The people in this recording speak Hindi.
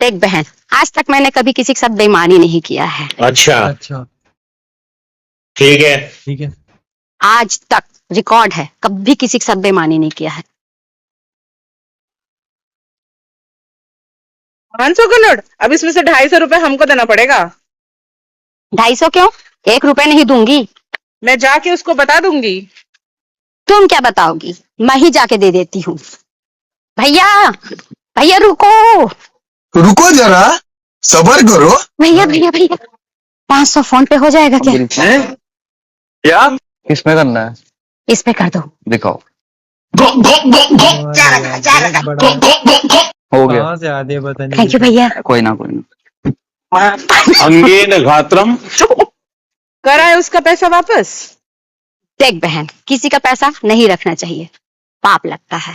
देख बहन, आज तक मैंने कभी किसी के साथ बेईमानी नहीं किया है। अच्छा अच्छा ठीक है। ठीक है। आज तक रिकॉर्ड है, कभी किसी के साथ बेईमानी नहीं किया है। 500 का नोट, अब इसमें से 250 रुपए हमको देना पड़ेगा। 250 क्यों? 1 रुपए नहीं दूंगी। मैं जाके उसको बता दूंगी। तुम क्या बताओगी? मैं ही जाके दे देती हूँ। भैया, भैया रुको। रुको जरा, सबर करो। भैया भैया भैया, 500 फोन पे हो जाएगा क्या? क्या किसमें करना है? इस पे कर दो। दिखाओ। बड़ा हो गया। कहाँ से आते हैं पता नहीं। थैंक यू भैया। कोई ना कोई ना। अंगेन घात्रम। कराए उसका पैसा वापस। देख बहन, किसी का पैसा नहीं रखना चाहिए, पाप लगता है।